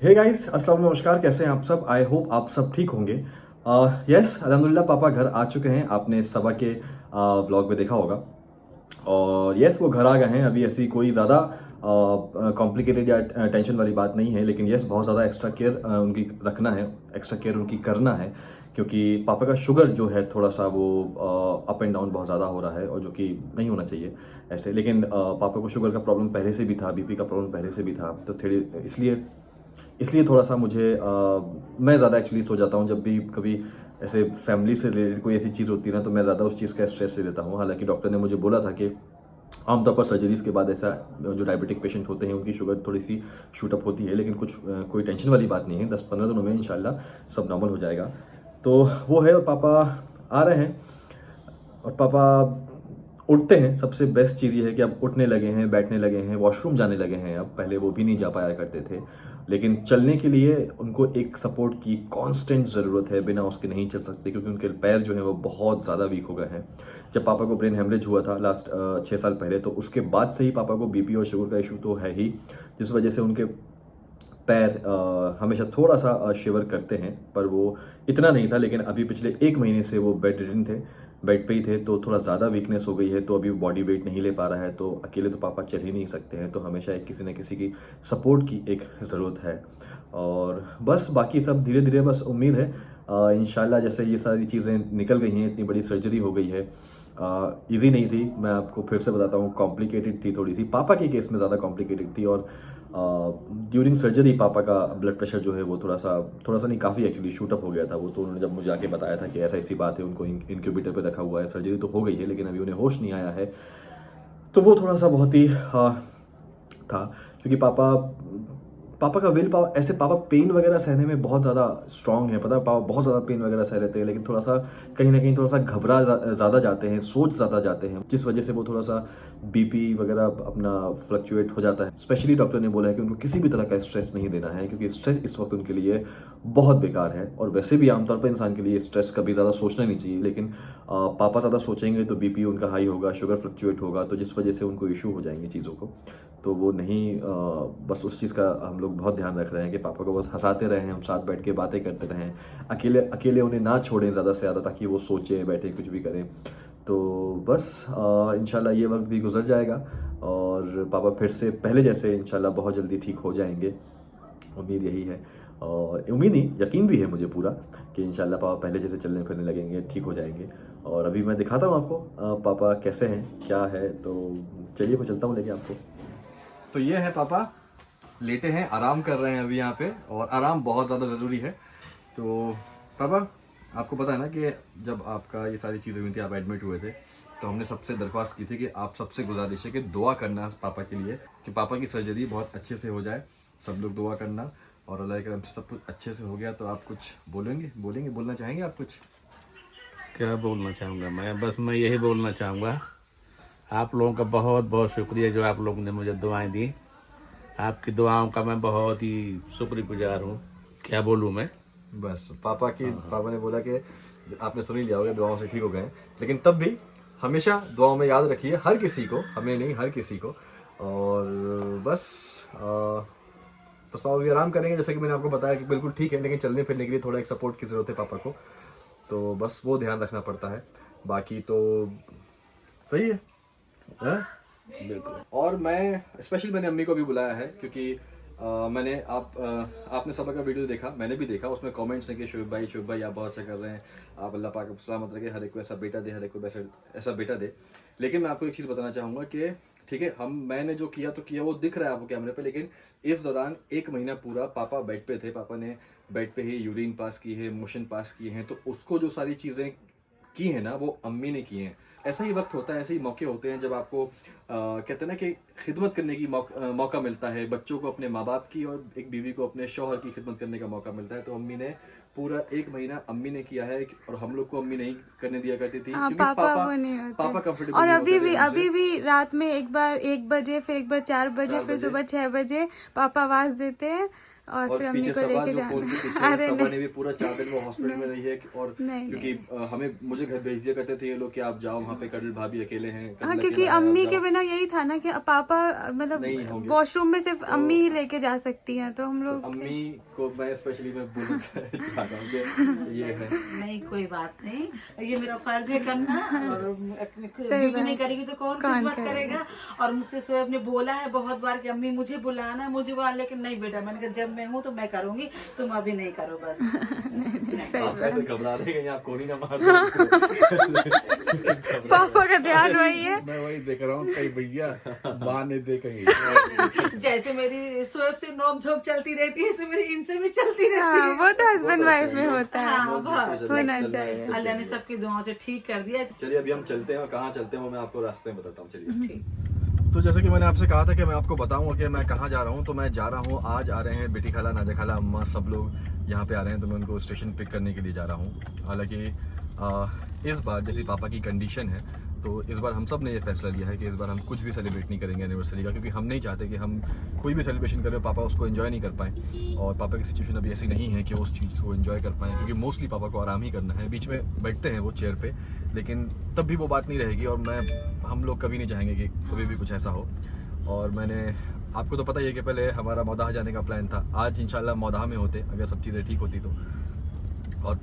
Hey guys, अस्सलाम वालेकुम, नमस्कार। कैसे हैं आप सब? आई होप आप सब ठीक होंगे। यस, अल्हम्दुलिल्लाह पापा घर आ चुके हैं। आपने सबा के व्लॉग में देखा होगा। और यस, वो घर आ गए हैं। अभी ऐसी कोई ज़्यादा कॉम्प्लिकेटेड या टेंशन वाली बात नहीं है, लेकिन यस बहुत ज़्यादा एक्स्ट्रा केयर उनकी रखना है, एक्स्ट्रा केयर उनकी करना है, क्योंकि पापा का शुगर जो है थोड़ा सा वो अप एंड डाउन बहुत ज़्यादा हो रहा है, और जो कि नहीं होना चाहिए ऐसे। लेकिन पापा को शुगर का प्रॉब्लम पहले से भी था, बीपी का प्रॉब्लम पहले से भी था, तो थोड़ी इसलिए इसलिए थोड़ा सा मुझे मैं ज़्यादा एक्चुअली सो जाता हूँ जब भी कभी ऐसे फैमिली से रिलेटेड कोई ऐसी चीज़ होती है ना, तो मैं ज़्यादा उस चीज़ का स्ट्रेस ले लेता हूँ। हालांकि डॉक्टर ने मुझे बोला था कि आमतौर पर सर्जरीज के बाद ऐसा जो डायबिटिक पेशेंट होते हैं उनकी शुगर थोड़ी सी शूटअप होती है, लेकिन कुछ कोई टेंशन वाली बात नहीं है। 10-15 दिनों में इंशाल्लाह सब नॉर्मल हो जाएगा। तो वो है, और पापा आ रहे हैं। और पापा उठते हैं। सबसे बेस्ट चीज़ ये है कि अब उठने लगे हैं, बैठने लगे हैं, वॉशरूम जाने लगे हैं। अब पहले वो भी नहीं जा पाया करते थे, लेकिन चलने के लिए उनको एक सपोर्ट की कांस्टेंट ज़रूरत है। बिना उसके नहीं चल सकते, क्योंकि उनके पैर जो हैं वो बहुत ज़्यादा वीक हो गए हैं। जब पापा को ब्रेन हेमरेज हुआ था लास्ट 6 साल पहले, तो उसके बाद से ही पापा को बीपी और शुगर का इशू तो है ही, जिस वजह से उनके पैर हमेशा थोड़ा सा शिवर करते हैं, पर वो इतना नहीं था। लेकिन अभी पिछले 1 महीने से वो बेड रिडन थे, बेड पे ही थे, तो थोड़ा ज़्यादा वीकनेस हो गई है। तो अभी बॉडी वेट नहीं ले पा रहा है, तो अकेले तो पापा चल ही नहीं सकते हैं, तो हमेशा एक किसी न किसी की सपोर्ट की एक ज़रूरत है। और बस बाकी सब धीरे धीरे, बस उम्मीद है इंशाल्लाह, जैसे ये सारी चीज़ें निकल गई हैं, इतनी बड़ी सर्जरी हो गई है। इजी नहीं थी, मैं आपको फिर से बताता हूँ, कॉम्प्लिकेटेड थी थोड़ी सी। पापा के केस में ज़्यादा कॉम्प्लिकेटेड थी। और ड्यूरिंग सर्जरी पापा का ब्लड प्रेशर जो है वो थोड़ा सा नहीं, काफ़ी एक्चुअली शूटअप हो गया था। वो तो उन्होंने जब मुझे आके बताया था कि ऐसा ऐसी बात है, उनको इंक्यूबेटर पे रखा हुआ है, सर्जरी तो हो गई है, लेकिन अभी उन्हें होश नहीं आया है। तो वो थोड़ा सा बहुत ही था, क्योंकि पापा पापा का विल पावर ऐसे, पापा पेन वगैरह सहने में बहुत ज़्यादा स्ट्रांग है। पता है, पापा बहुत ज़्यादा पेन वगैरह सह लेते हैं, लेकिन थोड़ा सा कहीं ना कहीं थोड़ा सा घबरा ज़्यादा जाते हैं, सोच ज़्यादा जाते हैं, जिस वजह से वो थोड़ा सा बीपी वगैरह अपना फ्लक्चुएट हो जाता है। स्पेशली डॉक्टर ने बोला है कि उनको किसी भी तरह का स्ट्रेस नहीं देना है, क्योंकि स्ट्रेस इस वक्त उनके लिए बहुत बेकार है। और वैसे भी आमतौर पर इंसान के लिए स्ट्रेस कभी ज़्यादा सोचना नहीं चाहिए, लेकिन पापा ज़्यादा सोचेंगे तो बीपी उनका हाई होगा, शुगर फ्लक्चुएट होगा, तो जिस वजह से उनको इशू हो जाएंगे चीज़ों को। तो वो नहीं, बस उस चीज़ का हम लोग बहुत ध्यान रख रहे हैं कि पापा को बस हंसाते रहें, हम साथ बैठ के बातें करते रहें, अकेले अकेले उन्हें ना छोड़ें ज़्यादा से ज़्यादा, ताकि वो सोचें, बैठे, कुछ भी करें। तो बस इंशाल्लाह ये वक्त भी गुजर जाएगा, और पापा फिर से पहले जैसे इंशाल्लाह बहुत जल्दी ठीक हो जाएंगे। उम्मीद यही है, और उम्मीद नहीं, यकीन भी है मुझे पूरा, कि इंशाल्लाह पापा पहले जैसे चलने फिरने लगेंगे, ठीक हो जाएंगे। और अभी मैं दिखाता हूँ आपको पापा कैसे हैं, क्या है। तो चलिए मैं चलता हूँ लेके आपको। तो ये है पापा, लेटे हैं, आराम कर रहे हैं अभी यहाँ पे, और आराम बहुत ज़्यादा ज़रूरी है। तो पापा, आपको पता है ना कि जब आपका ये सारी चीज़ें हुई थी, आप एडमिट हुए थे, तो हमने सबसे दरख्वास्त की थी कि आप सबसे गुजारिश है कि दुआ करना पापा के लिए, कि पापा की सर्जरी बहुत अच्छे से हो जाए। सब लोग दुआ करना, और अल्लाह के करम से सब कुछ अच्छे से हो गया। तो आप कुछ बोलना चाहेंगे आप कुछ? क्या बोलना चाहूँगा मैं यही बोलना चाहूँगा, आप लोगों का बहुत बहुत शुक्रिया जो आप लोगों ने मुझे दुआएं दी। आपकी दुआओं का मैं बहुत ही शुक्रगुजार हूँ। क्या बोलूँ मैं। बस पापा ने बोला कि आपने सुन ही लिया होगा, दुआओं से ठीक हो गए हैं, लेकिन तब भी हमेशा दुआओं में याद रखिए, हर किसी को, हमें नहीं, हर किसी को। और बस बस पापा भी आराम करेंगे, जैसे कि मैंने आपको बताया कि बिल्कुल ठीक है, लेकिन चलने फिरने के लिए थोड़ा एक सपोर्ट की ज़रूरत है पापा को, तो बस वो ध्यान रखना पड़ता है। बाकी तो सही है, हाँ? बिल्कुल। और मैंने अम्मी को भी बुलाया है, क्योंकि आपने सबका का वीडियो देखा, मैंने भी देखा, उसमें कमेंट्स हैं कि शुएब भाई आप बहुत अच्छा कर रहे हैं, आप अल्लाह पाक आपको सलामत रखे, हर एक को ऐसा बेटा दे, हर एक को ऐसा बेटा दे। लेकिन मैं आपको एक चीज़ बताना चाहूँगा कि ठीक है, मैंने जो किया तो किया, वो दिख रहा है आपको कैमरे पे, लेकिन इस दौरान 1 महीना पूरा पापा बेड पे थे। पापा ने बेड पे ही यूरिन पास की है, मोशन पास किए हैं, तो उसको जो सारी चीज़ें की है ना, वो अम्मी ने की हैं। ऐसा ही वक्त होता है, ऐसे ही मौके होते हैं जब आपको कहते हैं ना कि खिदमत करने की मौका मिलता है, बच्चों को अपने माँ बाप की, और एक बीवी को अपने शौहर की खिदमत करने का मौका मिलता है। तो अम्मी ने पूरा 1 महीना अम्मी ने किया है, और हम लोग को अम्मी नहीं करने दिया करती थी, हाँ, क्योंकि पापा वो नहीं होते। पापा कंफर्टेबल और नहीं होते थे हमसे। अभी भी रात में एक बार 1 बजे, फिर एक बार 4 बजे, फिर सुबह 6 बजे पापा आवाज देते हैं, और फिर अम्मी पीछे को सबा लेके जो जाना। फोन के पीछे अरे सबा ने नहीं, भी पूरा 4 दिन वो हॉस्पिटल में रही है और नहीं, क्योंकि हमें मुझे घर भेज दिया करते थे ये लोग कि आप जाओ वहाँ पे, कटल भाभी अकेले हैं, हाँ, कटल क्योंकि अकेला है, आप अम्मी के जाओ। बिना यही था ना कि पापा नहीं मतलब होंगे। वॉशरूम में सिर्फ अम्मी ही लेके जा सकती हैं, तो हम लोग अम्मी को मैं स्पेशली मैं बोलना चाहता हूँ कि ये है। नहीं कोई बात नहीं, ये मेरा फर्ज है करना, और अपनी सही ड्यूटी बात। नहीं करेगी तो कौन कौन खिदमत करेगा। और मुझसे शोएब ने बोला है बहुत बार कि अम्मी मुझे बुलाना है, मुझे बुला, लेकिन नहीं बेटा, मैंने कहा जब मैं हूँ तो मैं करूंगी, तुम अभी नहीं करो बस। आप कैसे घबरा रहे हैं, आप कौन ही ना मार दो। पापा का ध्यान वही है। मैं वही देख रहा हूँ, कहीं भैया माँ ने दे कहीं। जैसे मेरी शोएब से नोक झोंक चलती रहती है, ऐसे मेरी इनसे भी चलती रहती हाँ, है। वो तो हस्बैंड वाइफ में होता है, हाँ, बहुत। होना चाहिए। अल्लाह ने सबकी दुआओं से ठीक कर दिया। चलिए अभी हम चलते हैं, और कहाँ चलते हैं वो मैं आपको रास्ते में बताता हूँ। चलिए। तो जैसे कि मैंने आपसे कहा था कि मैं आपको बताऊं कि मैं कहाँ जा रहा हूँ, तो मैं जा रहा हूँ, आज आ रहे हैं बेटी खाला, नाजा खाला, अम्मा, सब लोग यहाँ पे आ रहे हैं, तो मैं उनको स्टेशन पिक करने के लिए जा रहा हूँ। हालांकि इस बार जैसी पापा की कंडीशन है, तो इस बार हम सब ने ये फैसला लिया है कि इस बार हम कुछ भी सेलिब्रेट नहीं करेंगे एनिवर्सरी का, क्योंकि हम नहीं चाहते कि हम कोई भी सेलिब्रेशन करें पापा उसको एंजॉय नहीं कर पाएँ, और पापा की सिचुएशन अभी ऐसी नहीं है कि उस चीज़ को एंजॉय कर पाएँ, क्योंकि मोस्टली पापा को आराम ही करना है। बीच में बैठते हैं वो चेयर पे, लेकिन तब भी वो बात नहीं रहेगी, और हम लोग कभी नहीं चाहेंगे कि कभी भी कुछ ऐसा हो। और मैंने आपको तो पता ही है कि पहले हमारा मौदाह जाने का प्लान था, आज इंशाल्लाह मौदाह में होते अगर सब चीज़ें ठीक होती तो, और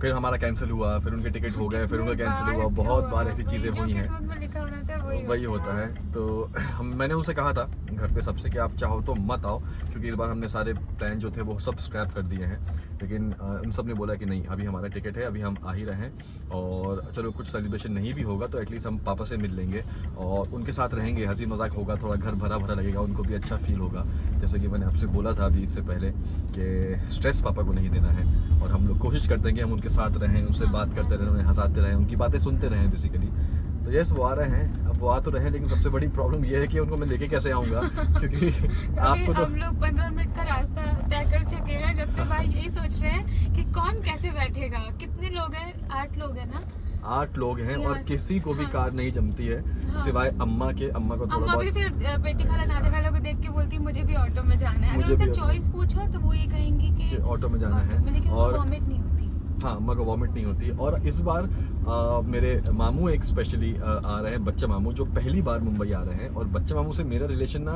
फिर हमारा कैंसिल हुआ, फिर उनके टिकट हो गए, फिर उनका कैंसिल हुआ, बहुत बार ऐसी चीज़ें हुई हैं, वही होता है। तो मैंने उनसे कहा था घर पे सबसे कि आप चाहो तो मत आओ, क्योंकि इस बार हमने सारे प्लान जो थे वो सब स्क्रैप कर दिए हैं, लेकिन उन सब ने बोला कि नहीं, अभी हमारा टिकट है, अभी हम आ ही रहे हैं, और चलो कुछ सेलिब्रेशन नहीं भी होगा तो एटलीस्ट हम पापा से मिल लेंगे और उनके साथ रहेंगे, हंसी मजाक होगा, थोड़ा घर भरा भरा लगेगा, उनको भी अच्छा फील होगा। जैसे कि मैंने आपसे बोला था अभी इससे पहले कि स्ट्रेस पापा को नहीं देना है, और हम लोग कोशिश करते हैं कि हम उनके साथ रहें, उनसे बात करते रहें, उन्हें हंसाते रहें, उनकी बातें सुनते रहें बेसिकली। तो यस, वो आ रहे हैं, अब वो आ तो रहे हैं, लेकिन सबसे बड़ी प्रॉब्लम ये है कि उनको मैं लेके कैसे आऊँगा, क्योंकि आपको तो हम लोग 15 मिनट का रास्ता तय कर चुके हैं, जब से भाई यही सोच रहे हैं कि कौन कैसे बैठेगा। कितने लोग हैं? 8 लोग हैं ना? 8 लोग हैं, और यहाँ से- किसी को भी हाँ। कार नहीं जमती है, सिवाय अम्मा के। अम्मा को थोड़ा अम्मा भी बहुत, फिर बेटी खाला नाजा खाला को देख के बोलती है मुझे भी ऑटो में जाना है। मुझे अगर भी उनसे ऑटो में। चॉइस पूछो तो वो ये कहेंगी कि ऑटो में जाना ऑटो में, है, लेकिन और वॉमिट नहीं होती। हाँ, अम्मा को वॉमिट नहीं होती। और इस बार मेरे मामू एक स्पेशली आ रहे हैं, बच्चे मामू, जो पहली बार मुंबई आ रहे हैं, और बच्चे मामू से मेरा रिलेशन ना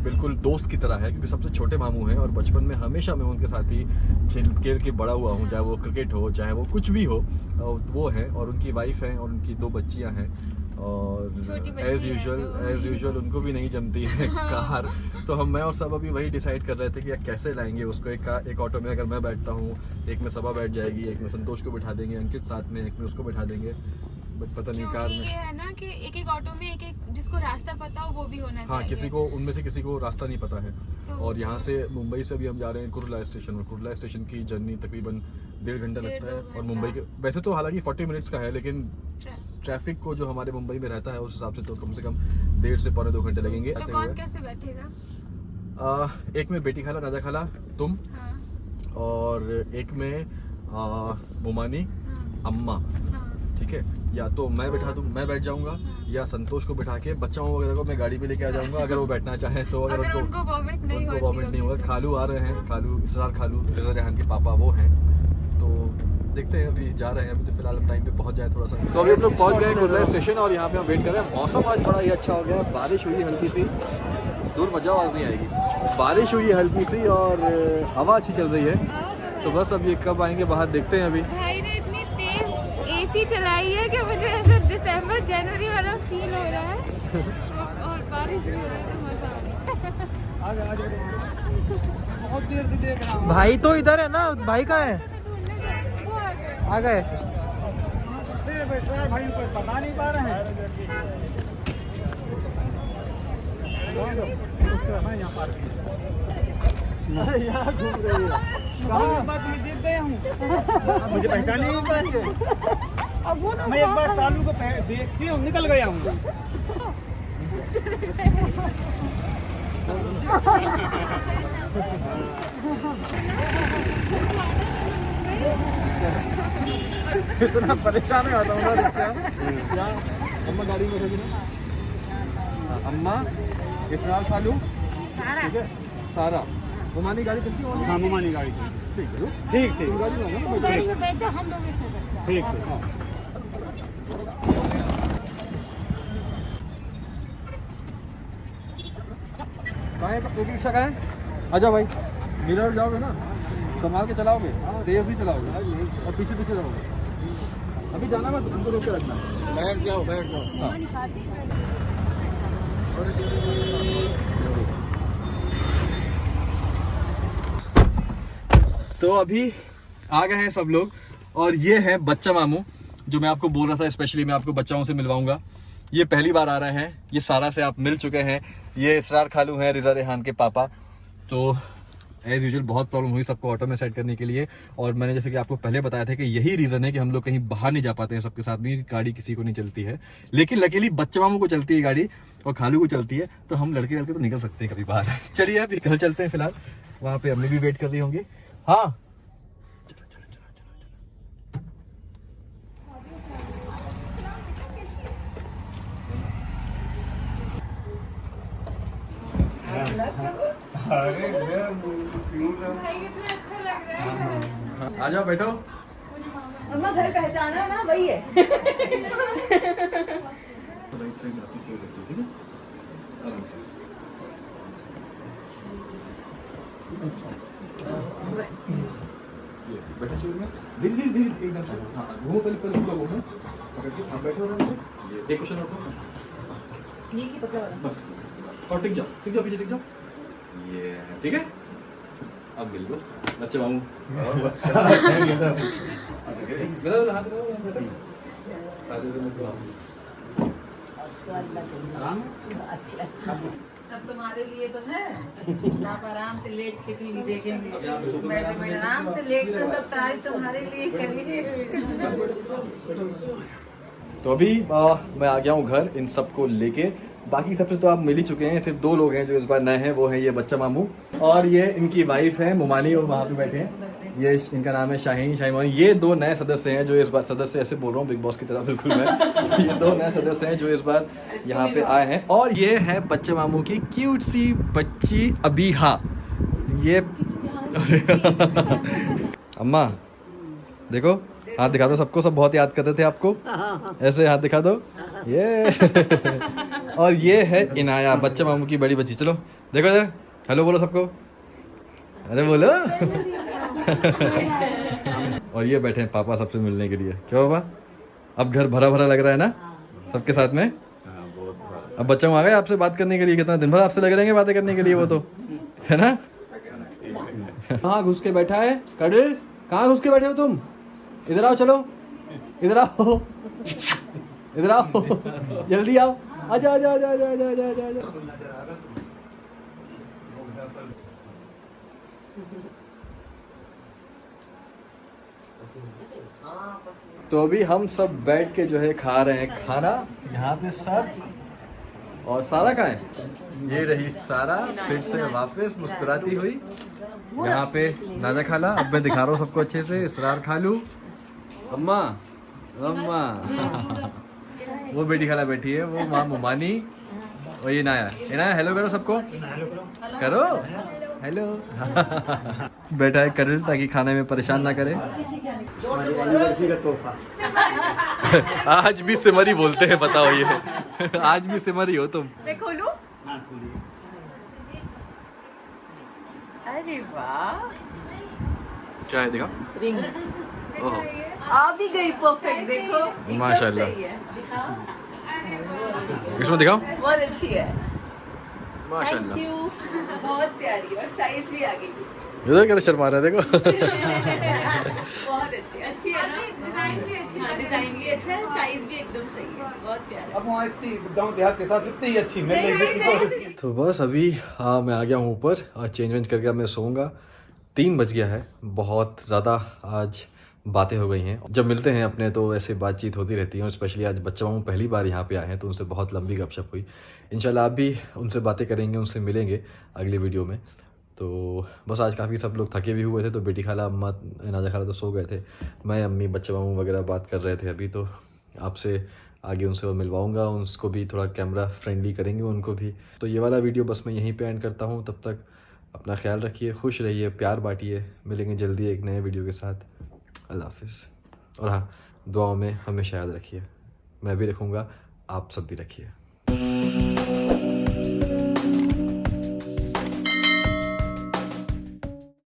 बिल्कुल दोस्त की तरह है, क्योंकि सबसे छोटे मामू हैं, और बचपन में हमेशा मैं उनके साथ ही खेल के बड़ा हुआ हूँ, चाहे वो क्रिकेट हो, चाहे वो कुछ भी हो, वो हैं, और उनकी वाइफ हैं, और उनकी 2 बच्चियाँ हैं, और छोटी बच्ची एज है यूजुअल तो। उनको भी नहीं जमती है कार। तो मैं और सब अभी वही डिसाइड कर रहे थे कि यार कैसे लाएंगे उसको। एक ऑटो में अगर मैं बैठता हूँ, एक में सबा बैठ जाएगी, एक में संतोष को बिठा देंगे, अंकित साथ में, एक में उसको बिठा देंगे, बट पता नहीं कार क्योंकि में। ये है ना कि एक ऑटो में एक जिसको रास्ता पता हो वो भी होना हाँ, चाहिए। किसी को उनमें से किसी को रास्ता नहीं पता है। तो- और यहाँ से मुंबई से भी हम जा रहे हैं कुर्ला स्टेशन, और कुर्ला स्टेशन की जर्नी तकरीबन 1.5 घंटा लगता है, 1.5-2 और मुंबई के वैसे तो हालांकि 40 मिनट्स का है, लेकिन ट्रैफिक। ट्रैफिक को जो हमारे मुंबई में रहता है उस हिसाब से तो कम से कम 1.5 से पौने 2 घंटे लगेंगे तो आते कौन हुए। कैसे बैठेगा? एक में बेटी खाला, नाजा खाला, तुम, हाँ, और एक में मोमानी, हाँ, अम्मा, हाँ। ठीक है। या तो मैं बैठा दूँ, मैं बैठ जाऊंगा, या संतोष को बिठा के बच्चों वगैरह को मैं गाड़ी पे लेके आ जाऊंगा, अगर वो बैठना चाहें तो। अगर उनको वॉमिट नहीं उनको होती वॉमिट नहीं होगी होगा। तो। खालू आ रहे हैं, खालू इसरार खालू, रिजा रेहान के पापा वो हैं, तो देखते हैं, अभी जा रहे हैं, अभी तो फिलहाल हम टाइम पे पहुंच जाए थोड़ा सा। तो अभी हम लोग पहुंच गए कुर्ला स्टेशन, और यहाँ पे हम वेट कर रहे हैं। मौसम आज बड़ा ही अच्छा हो गया, बारिश हुई हल्की सी, दूर मजा आवाज नहीं आएगी, बारिश हुई हल्की सी, और हवा अच्छी चल रही है। तो बस अब ये कब आएंगे बाहर देखते हैं अभी। भाई ने इतनी तेज एसी चलाई है कि मुझे ऐसा दिसंबर जनवरी वाला फील हो रहा है, और बारिश भी हो रही है, तो मजा आ रहा है। बहुत देर से देख रहा हूँ। भाई तो इधर है ना, भाई कहाँ है? वो आ गए। आ गए। भाई कोई पता नहीं पा रहे हैं। यहाँ पर यहाँ घूम रही है। कहाँ बात मैं देख गया हूँ, मुझे पहचाने नहीं पाएंगे। मैं एक बार सालू को देखती हूँ, निकल गया हूँ। इतना परेशान हो जाता हूँ ना रिक्शा। क्या अम्मा गाड़ी में बैठेगी ना, अम्मा इसरार खालू, ठीक है, सारा, घुमानी गाड़ी चलती है हाँ मुमानी गाड़ी ठीक है ठीक ठीक गाड़ी में बैठ जाओ हम लोग इसमें ठीक ठीक हाँ कहाँ है एक रिक्शा कहाँ है आजा भाई मिरर जाओगे ना संभाल के चलाओगे तेज नहीं चलाओगे और पीछे पीछे जाओगे अभी जाना मत हमको रोक के रखना बैठ जाओ हाँ तो अभी आ गए हैं सब लोग और ये है बच्चा मामू जो मैं आपको बोल रहा था। स्पेशली मैं आपको बच्चाओं से मिलवाऊंगा। ये पहली बार आ रहे हैं। ये सारा से आप मिल चुके हैं। ये इसरार खालू हैं रिजा रेहान के पापा। तो एज यूजुअल बहुत प्रॉब्लम हुई सबको ऑटो में सेट करने के लिए और मैंने जैसे कि आपको पहले बताया था कि यही रीजन है कि हम लोग कहीं बाहर नहीं जा पाते हैं सबके साथ में। गाड़ी किसी को नहीं चलती है लेकिन लकीली बच्चा मामू को चलती है गाड़ी और खालू को चलती है तो हम लड़के तो निकल सकते हैं कभी बाहर। चलिए अभी घर चलते हैं फिलहाल। वहां पे अम्मी भी वेट कर रही होंगी। हाँ भाई कितना अच्छा लग रहा है। आ जाओ बैठो। अम्मा घर पहचाना ना वही है। बैठो चोर में धीरे धीरे धीरे एकदम से हाँ घूमो पहले पहले पूरा घूमो पकड़ के हाँ बैठो आराम से। ये एक क्वेश्चन रखो बस और टिक जाओ पीछे टिक जाओ। ये ठीक है अब मिल लो बच्चे मामू। सब तुम्हारे लिए तो है। आप आराम से लेट के टीवी देखेंगे बैठे आराम से लेट कर सब सारे तुम्हारे लिए करेंगे। तो अभी मैं आ गया हूँ घर इन सबको लेके। बाकी सबसे तो आप मिल ही चुके हैं। सिर्फ 2 लोग हैं जो इस बार नए हैं वो है ये बच्चा मामू और ये इनकी वाइफ है मुमानी और वहाँ पे बैठे हैं। ये इनका नाम है शाहीन मोनी। ये 2 नए सदस्य हैं जो इस बार सदस्य ऐसे बोल रहा हूँ बिग बॉस की तरह बिल्कुल मैं। ये 2 नए सदस्य हैं जो इस बार यहाँ पे आए हैं और ये है बच्चे मामू की क्यूट सी बच्ची अबीहा। ये अम्मा देखो हाथ दिखा दो सबको। सब बहुत याद कर रहे थे आपको। ऐसे हाथ दिखा दो ये। और ये है इनाया बच्चा मामू की बड़ी बच्ची। चलो देखो इधर हेलो बोलो सबको। अरे बोलो। और ये बैठे हैं पापा सबसे मिलने के लिए। क्या बाबा अब घर भरा भरा लग रहा है ना सबके साथ में। अब बच्चा आ गए आपसे बात करने के लिए। कितना दिन भर आपसे लगे रहेंगे बातें करने के लिए वो तो है ना। कहाँ घुस के बैठा है कड़िल। कहाँ घुस के बैठे हो तुम। इधर आओ चलो इधर आओ इधर आओ जल्दी आओ। आजा आजा आजा आजा आजा आजा आजा आजा। तो अभी हम सब बैठ के जो है खा रहे हैं खाना यहाँ पे सब। और सारा कहाँ है। ये रही सारा फिर से वापस मुस्कुराती हुई यहाँ पे। नाजा खाला अब मैं दिखा रहा हूँ सबको अच्छे से। इसरार खालू अम्मा अम्मा वो बेटी खाला बैठी है वो माँ मुमानी और ये नाया। इनाया हेलो करो सबको। करो हेलो। बैठा है करिल ताकि खाने में परेशान ना करे। आज भी सिमरी बोलते हैं बताओ ये। आज भी सिमरी हो तुम। मैं खोलूं? अरे वाह क्या है देखा रिंग ओहो आ भी गई परफेक्ट। देखो एकदम माशाल्लाह। सही है। दिखाओ इसमें दिखाओ बहुत अच्छी है। माशाल्लाह। थैंक यू बहुत प्यारी और साइज भी आ गई। इधर क्या शर्मा रहे देखो। बहुत अच्छी अच्छी है ना। डिजाइन भी अच्छी हाँ डिजाइन भी अच्छा है साइज भी एकदम सही है। बहुत प्यारा। अब वहाँ इतनी गाँव देहात के साथ इतनी ही अच्छी मिल रही। तो बस अभी हाँ मैं आ गया हूँ ऊपर और चेंज वेंज करके अब मैं सोऊंगा। 3 बज गया है। बहुत ज़्यादा आज बातें हो गई हैं। जब मिलते हैं अपने तो ऐसे बातचीत होती रहती है और स्पेशली आज बच्चा मामू पहली बार यहाँ पे आए हैं तो उनसे बहुत लंबी गपशप हुई। इंशाल्लाह आप भी उनसे बातें करेंगे उनसे मिलेंगे अगली वीडियो में। तो बस आज काफ़ी सब लोग थके भी हुए थे तो बेटी खाला अम्मा नाजा खाला तो सो गए थे। मैं अम्मी बच्चा मामू वगैरह बात कर रहे थे अभी। तो आपसे आगे उनसे मिलवाऊंगा। उनको भी थोड़ा कैमरा फ्रेंडली करेंगे उनको भी। तो ये वाला वीडियो बस मैं यहीं पे एंड करता हूँ। तब तक अपना ख्याल रखिए, खुश रहिए, प्यार बांटिए। मिलेंगे जल्दी एक नए वीडियो के साथ। अल्लाह हाफिज़। और हाँ, दुआओं में हमेशा याद रखिए। मैं भी रखूँगा, आप सब भी रखिए।